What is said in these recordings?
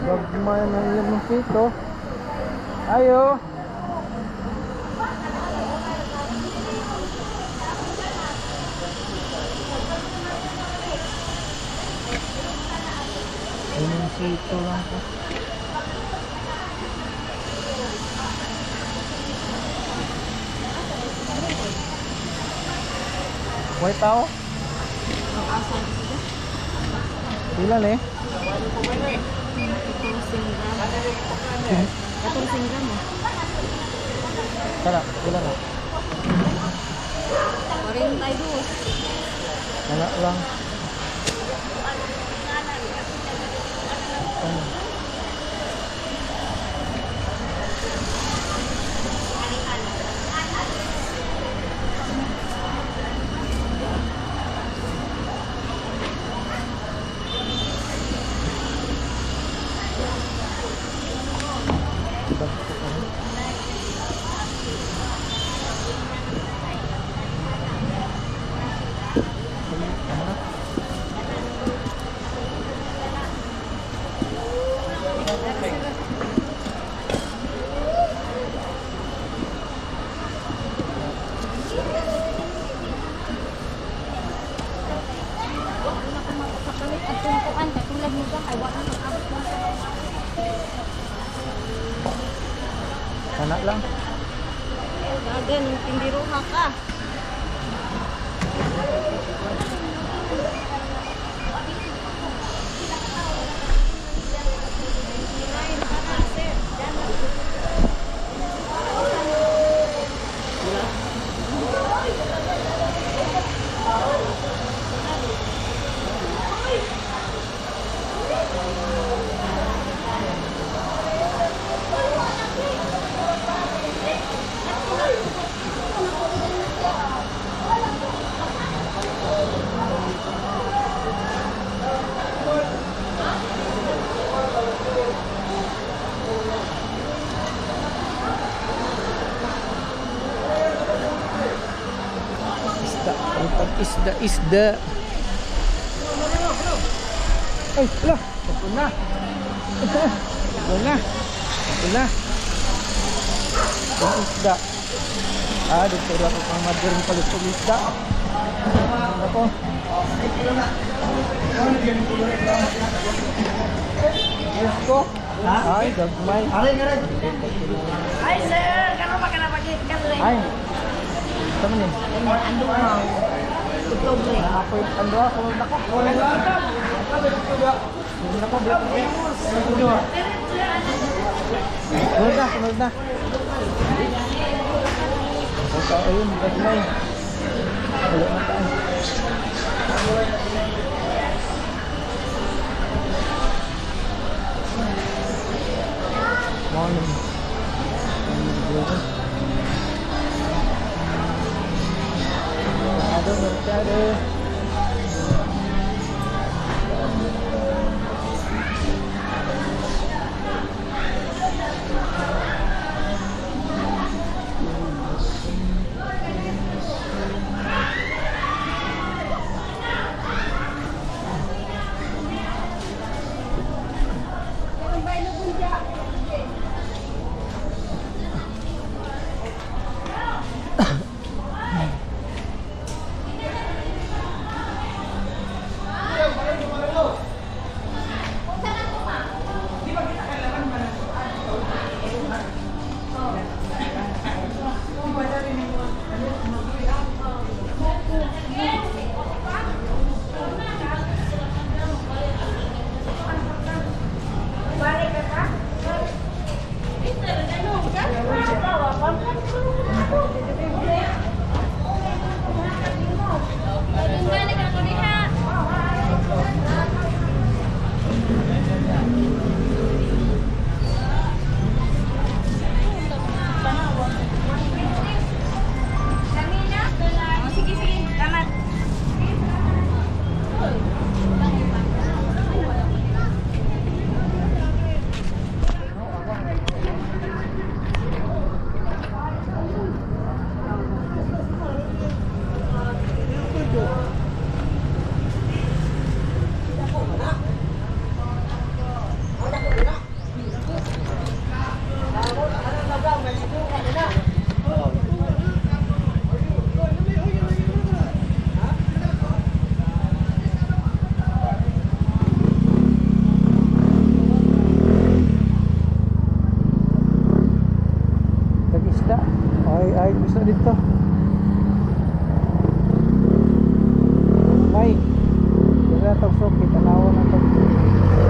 Gagmay na yung mosquito. Ayo. Yung mosquito lang po. White tao? Ilan eh? 14 gram mo. Tara, ilan na? 42. Wala lang. Anak lang. Dagan, hindi ruha ka. Isda. Ay, ala. Ito na. Ang isda. Dito ako pang madaling palit ng isda. Ako. Isko. Ay, gagmay. Ay, sir! Kano ba ka na pag-ikan? Ay. Tama niya. Ando mo. Oktobre. Ako ando ako nako. Nako black. Sunod na. Okay, ayun, gagmay. Wala na tayo. Morning. Mercado. na itong suki, tanawa na itong isda nila.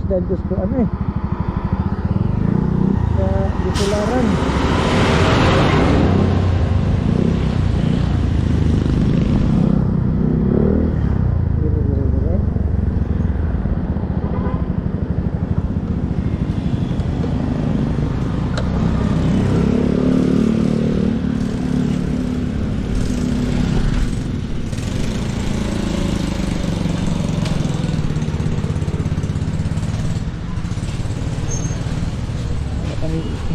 Dahil gusto ano eh sa Bisularan.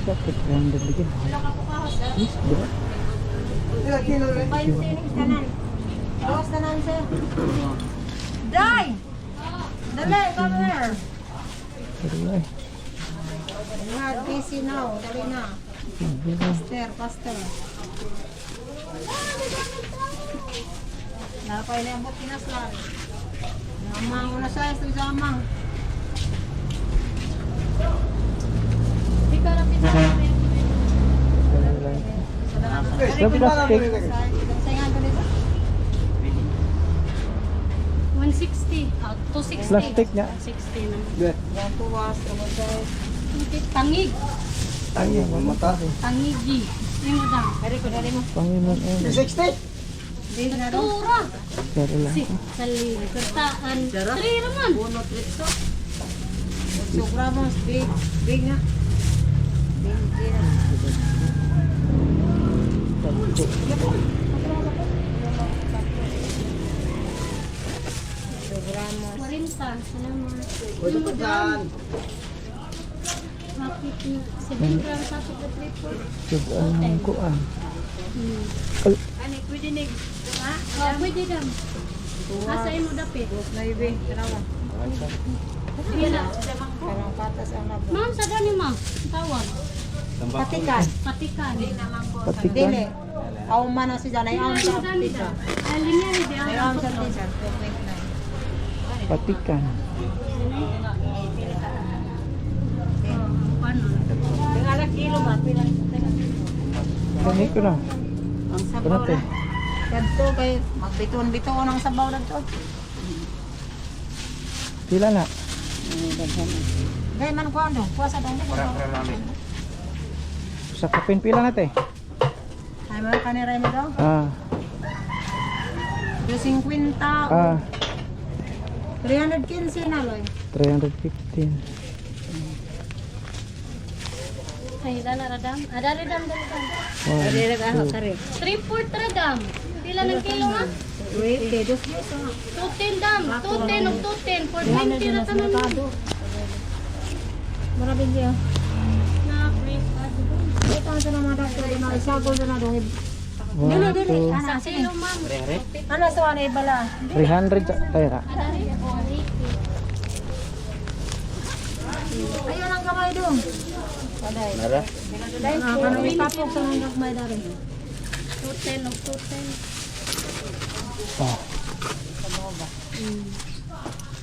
Isa ke 300 lagi. Yes, bro. Awas tanan, sir. Dai! Dali, come here. Alright. We are busy now. Dali na. Pastor. Napay na yung Pinas lang. Namang una siya, ito sa amang. Sa plastic. 160, 260. Plastic niya. 60 na. Yang tuwas, kamunsay. Tangig. Ay, mamata. Tangigi. Yung madam. Dari mo. Panginoon eh. 60? Di na rin. Tura. Pero lang. Sali. Kertaan. 3 naman. Bunot rito. Sobra mo, big. Big na. Big na. Sobra mo. 40. Salamat. Yung madam. Bakit na? 7 grams sa report. Ang kuan. Ani, pwede na. Ha? Oh, pwede dam. Asa mo dapit? Na ibe, tanawa. Sige na. Karang patas ang labo. Ma'am, sa dami ma'am. Tawag. Patikan. Patikan. Patikan. Dili. Aw man na si Janay ang sa Dami pizza. dam. Alinya ni di Ay ang ang sa pizza. 2.9. Patikan. Paano? Tingala kilo ba? Pilang Kani ko na. ang sabaw Kunate. na. Kadto kay magbiton-biton ang sabaw na to. Pila na? Gay man ko ando, puasa daw mo. Sa kapin pila na te? Ay mo kaniray mo daw. Ah. 250. Ah. 315 na loy. 315. Ay, dala radam. Dali dam. Dili ka ako kare. 3-4 radam. Pila ng kilo nga? Wait, dos mo. 210 dam. 210 o 210. 420 na tanan mo. Maraming dia. Na, please. Ito ang sana mga doktor na isagol na doon. 1, 2, Sa silo, ma'am. Ano sa ano ibala? 300 sa pera. Ayun ang kamay doon. Nara? Ano may tapok sa mga kamay dari. 210 og 210. Oh,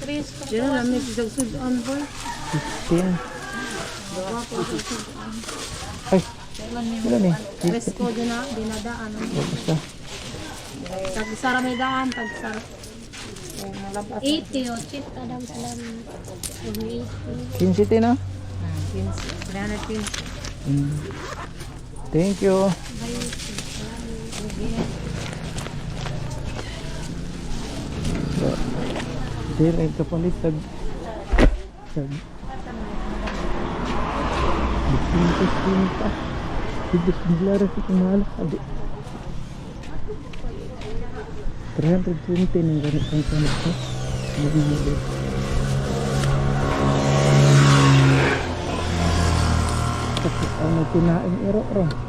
3 stock. Diyan na may sugsudan po. 15. Ay, ilan eh? Presko din na dinadaan. Basta. Tag sara may daan, tag sara. 80 o cheap ka daw sa lamin. 80. 15 tin, no? 315. Thank you. Dire kapalit tag pinta. Bigis bigla rin sa malak. 320 ng ganitong kalit ko. Ano tinaing iro ron.